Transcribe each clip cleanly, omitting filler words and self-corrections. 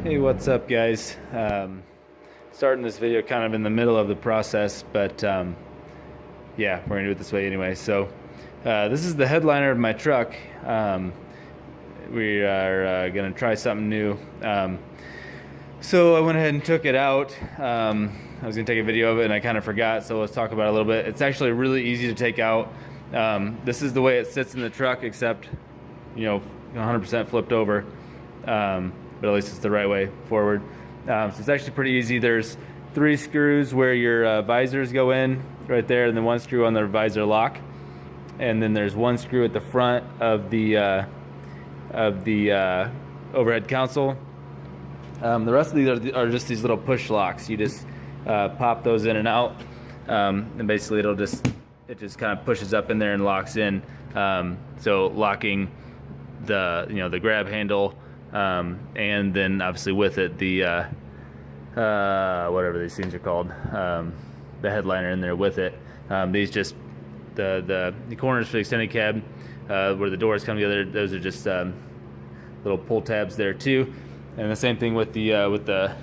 Hey, what's up, guys? Starting this video kind of in the middle of the process, but yeah, we're gonna do it this way anyway. So this is the headliner of my truck. We are gonna try something new. So I went ahead and took it out. I was gonna take a video of it and I kind of forgot, so let's talk about it a little bit. It's actually really easy to take out. This is the way it sits in the truck, except 100% flipped over. But at least it's the right way forward. So it's actually pretty easy. There's 3 screws where your visors go in right there, and then 1 screw on the visor lock, and then there's 1 screw at the front of the overhead console. The rest of these are just these little push locks. You just pop those in and out, and basically it just kind of pushes up in there and locks in. So locking the grab handle. And then obviously with it the whatever these things are called, the headliner in there with it. These just the corners for the extended cab, where the doors come together, those are just little pull tabs there too. And the same thing with the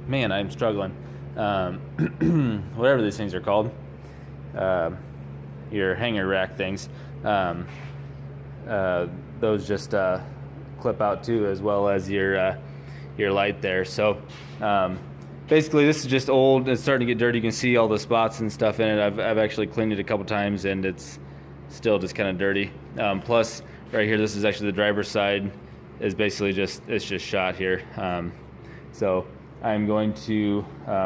man, I'm struggling, whatever these things are called, your hanger rack things. Those just clip out too, as well as your light there. So basically this is just old. It's starting to get dirty. You can see all the spots and stuff in it. I've actually cleaned it a couple times and it's still just kind of dirty. Plus right here, this is actually the driver's side, is basically it's just shot here. So I'm going to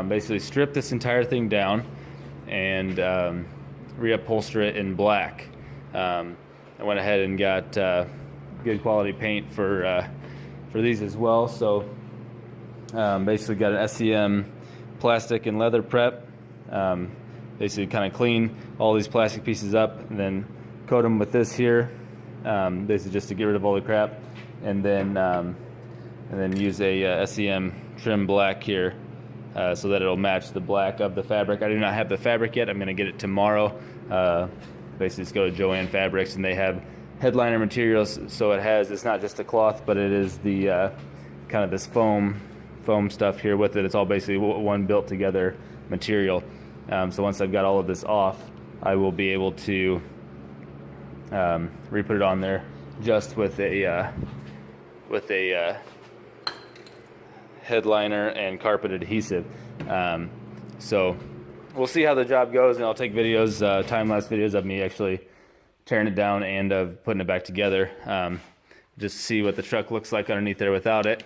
basically strip this entire thing down and reupholster it in black. I went ahead and got good quality paint for these as well. So basically got an SEM plastic and leather prep. Basically kind of clean all these plastic pieces up and then coat them with this here. Basically just to get rid of all the crap, and then use a SEM trim black here, so that it'll match the black of the fabric. I do not have the fabric yet. I'm going to get it tomorrow. Basically just go to Joann Fabrics and they have headliner materials, so it's not just a cloth, but it is the kind of this foam stuff here with it. It's all basically one built together material. So once I've got all of this off, I will be able to re-put it on there just with a headliner and carpet adhesive. So we'll see how the job goes, and I'll take videos, time-lapse videos of me actually tearing it down and of putting it back together, just to see what the truck looks like underneath there without it.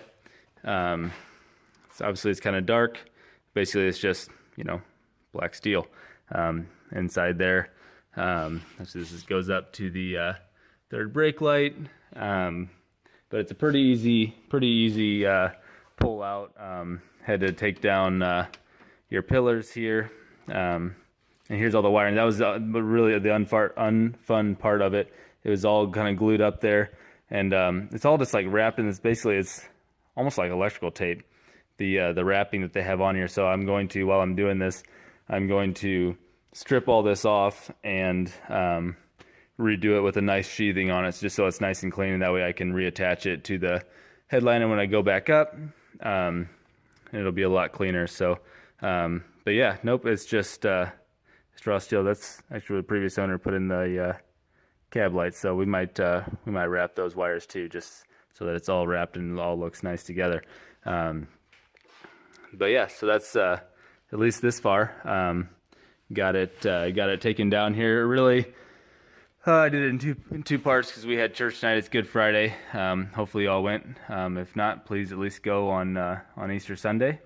So obviously it's kind of dark. Basically it's just black steel inside there. So this goes up to the third brake light, but it's a pretty easy pull out. Had to take down your pillars here. And here's all the wiring. That was really the unfun part of it. It was all kind of glued up there, and it's all just like wrapped in this. Basically, it's almost like electrical tape, the wrapping that they have on here. So I'm going to, while I'm doing this, I'm going to strip all this off and redo it with a nice sheathing on it, just so it's nice and clean, and that way I can reattach it to the headliner when I go back up. It'll be a lot cleaner. So but yeah, nope, it's just straw steel. That's actually the previous owner put in the cab lights, so we might wrap those wires too, just so that it's all wrapped and it all looks nice together. But yeah, so that's at least this far. Got it taken down here. Really, I did it in two parts because we had church tonight. It's Good Friday. Hopefully you all went. If not, please at least go on Easter Sunday.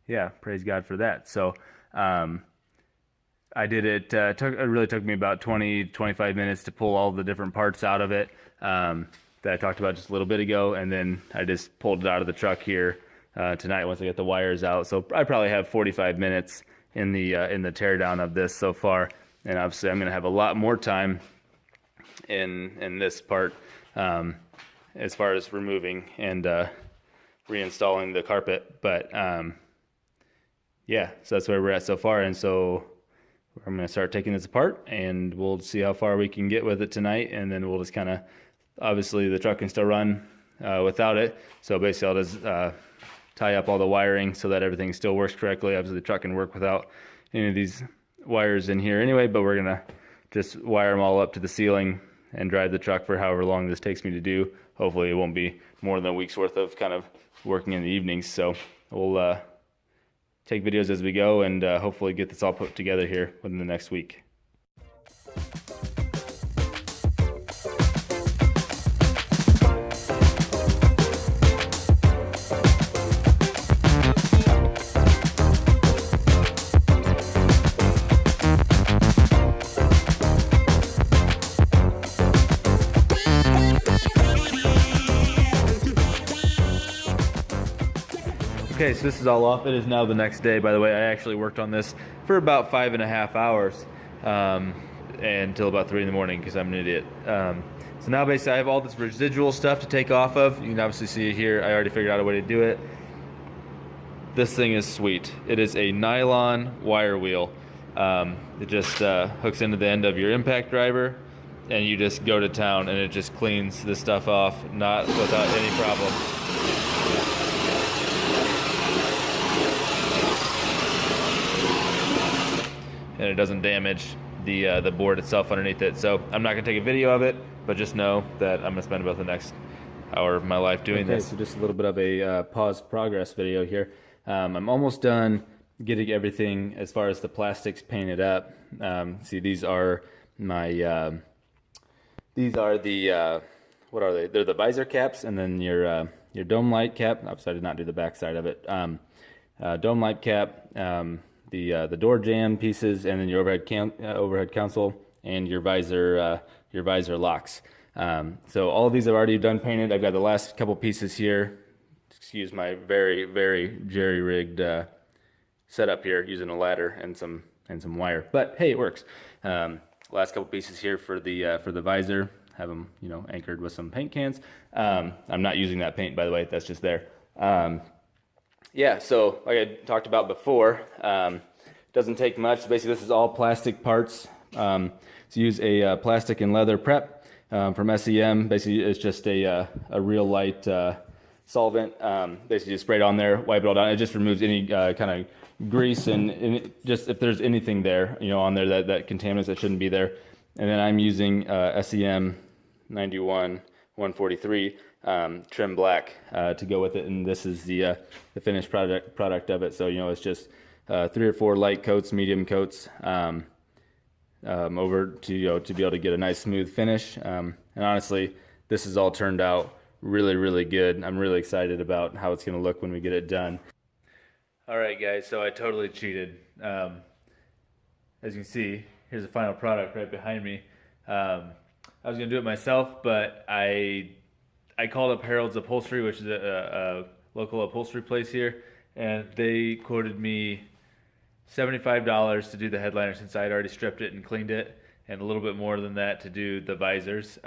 Yeah, praise God for that. So I did it. It really took me about 20-25 minutes to pull all the different parts out of it that I talked about just a little bit ago, and then I just pulled it out of the truck here tonight once I get the wires out. So I probably have 45 minutes in the teardown of this so far, and obviously I'm going to have a lot more time in this part as far as removing and reinstalling the carpet. But yeah, so that's where we're at so far, and so I'm going to start taking this apart, and we'll see how far we can get with it tonight, and then we'll just kind of obviously the truck can still run without it. So basically I'll just tie up all the wiring so that everything still works correctly. Obviously the truck can work without any of these wires in here anyway, but we're gonna just wire them all up to the ceiling and drive the truck for however long this takes me to do. Hopefully it won't be more than a week's worth of kind of working in the evenings. So we'll take videos as we go and hopefully get this all put together here within the next week. Okay, so this is all off. It is now the next day, by the way. I actually worked on this for about 5.5 hours until about 3 in the morning because I'm an idiot. So now basically I have all this residual stuff to take off of. You can obviously see it here. I already figured out a way to do it. This thing is sweet. It is a nylon wire wheel. It just hooks into the end of your impact driver, and you just go to town, and it just cleans this stuff off, not without any problem. And it doesn't damage the board itself underneath it. So I'm not gonna take a video of it, but just know that I'm gonna spend about the next hour of my life doing this. So just a little bit of a paused progress video here. I'm almost done getting everything as far as the plastics painted up. See, these are my these are the what are they? They're the visor caps, and then your dome light cap. Oops, I did not do the back side of it. Dome light cap. The door jamb pieces, and then your overhead console and your visor locks. So all of these I've already done painted. I've got the last couple pieces here. Excuse my very, very jerry-rigged setup here using a ladder and some wire. But hey, it works. Last couple pieces here for the visor. Have them anchored with some paint cans. I'm not using that paint, by the way. That's just there. Yeah, so like I talked about before, doesn't take much. Basically, this is all plastic parts. So use a plastic and leather prep from SEM. Basically, it's just a real light solvent. Basically, just spray it on there, wipe it all down. It just removes any kind of grease and just if there's anything there, on there that contaminants that shouldn't be there. And then I'm using SEM 91 143. Trim black to go with it, and this is the finished product of it. So it's just 3 or 4 light coats, medium coats over to be able to get a nice smooth finish. And honestly, this has all turned out really, really good. I'm really excited about how it's going to look when we get it done. All right, guys. So I totally cheated. As you can see, here's the final product right behind me. I was going to do it myself, but I called up Harold's Upholstery, which is a local upholstery place here, and they quoted me $75 to do the headliner since I had already stripped it and cleaned it, and a little bit more than that to do the visors.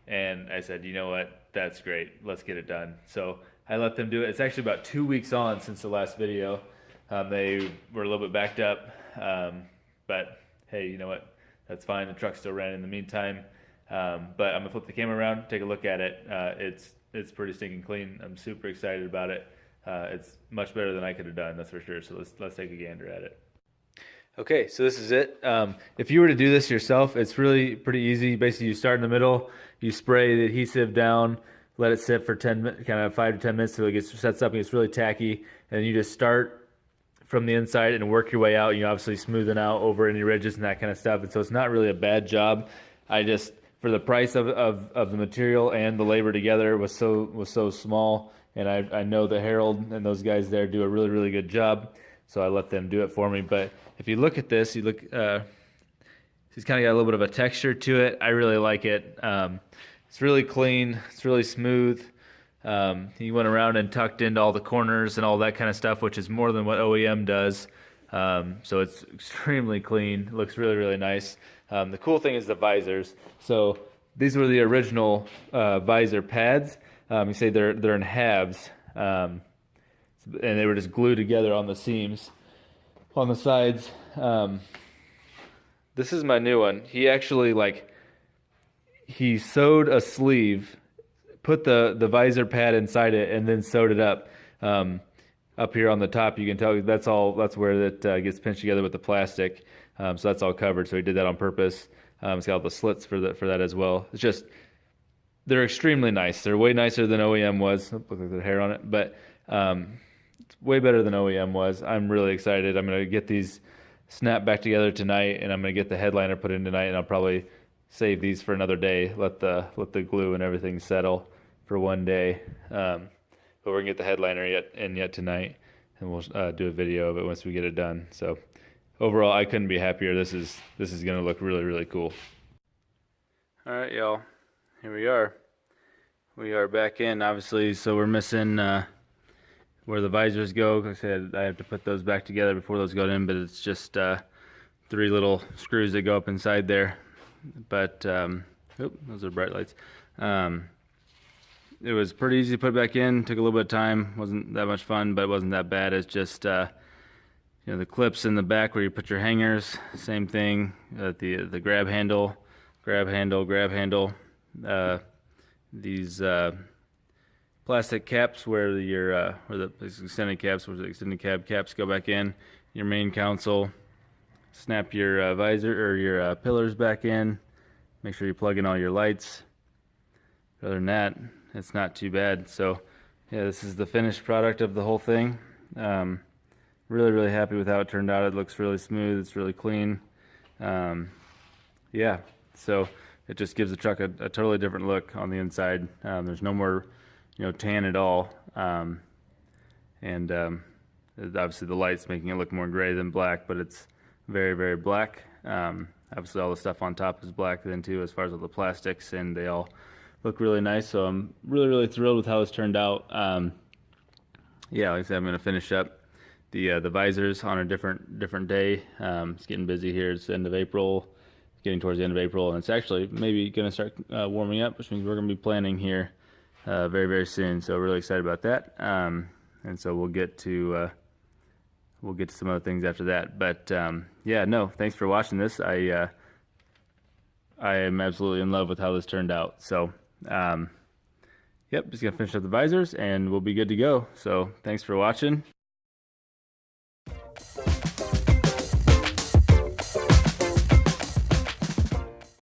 And I said, you know what, that's great, let's get it done. So I let them do it. It's actually about 2 weeks on since the last video. They were a little bit backed up, but hey, you know what, that's fine. The truck still ran in the meantime. But I'm gonna flip the camera around, take a look at it. It's pretty stinking clean. I'm super excited about it. It's much better than I could have done, that's for sure. So let's take a gander at it. Okay, so this is it. If you were to do this yourself, it's really pretty easy. Basically, you start in the middle, you spray the adhesive down, let it sit for 5 to 10 minutes till it sets up and gets really tacky, and then you just start from the inside and work your way out. You obviously smoothing out over any ridges and that kind of stuff. And so it's not really a bad job. For the price of the material and the labor together was so small, and I know that Harold and those guys there do a really, really good job, so I let them do it for me. But if you look at this, it's kind of got a little bit of a texture to it. I really like it. It's really clean. It's really smooth. He went around and tucked into all the corners and all that kind of stuff, which is more than what OEM does. So it's extremely clean. It looks really, really nice. The cool thing is the visors. So these were the original visor pads. You say they're in halves, and they were just glued together on the seams, on the sides. This is my new one. He actually he sewed a sleeve, put the visor pad inside it, and then sewed it up. Up here on the top, you can tell that's where it gets pinched together with the plastic. So that's all covered. So he did that on purpose. It's got all the slits for that as well. It's just, they're extremely nice. They're way nicer than OEM was. Look like there's hair on it, but it's way better than OEM was. I'm really excited. I'm gonna get these snapped back together tonight, and I'm gonna get the headliner put in tonight, and I'll probably save these for another day. Let the glue and everything settle for one day. But we're gonna get the headliner yet tonight, and we'll do a video of it once we get it done. So overall, I couldn't be happier. This is gonna look really, really cool. All right, y'all, here we are. We are back in, obviously. So we're missing where the visors go. Like I said, I have to put those back together before those go in, but it's just 3 little screws that go up inside there. But those are bright lights. It was pretty easy to put back in. Took a little bit of time. Wasn't that much fun, but it wasn't that bad. It's just the clips in the back where you put your hangers. Same thing. The grab handle. These plastic caps where the extended caps, where the extended cab caps go back in. Your main console. Snap your visor or your pillars back in. Make sure you plug in all your lights. Other than that, it's not too bad. So yeah, this is the finished product of the whole thing. Really, really happy with how it turned out. It looks really smooth. It's really clean. Yeah, so it just gives the truck a totally different look on the inside. There's no more, tan at all. Obviously the light's making it look more gray than black, but it's very, very black. Obviously all the stuff on top is black then too, as far as all the plastics, and they all look really nice. So I'm really, really thrilled with how this turned out. Yeah, like I said, I'm going to finish up the visors on a different day. It's getting busy here. It's the end of April. It's getting towards the end of April, and it's actually maybe going to start warming up, which means we're going to be planning here very, very soon. So really excited about that. And so we'll get to some other things after that. But yeah, no, thanks for watching this. I am absolutely in love with how this turned out. So yep, just gonna finish up the visors and we'll be good to go. So thanks for watching.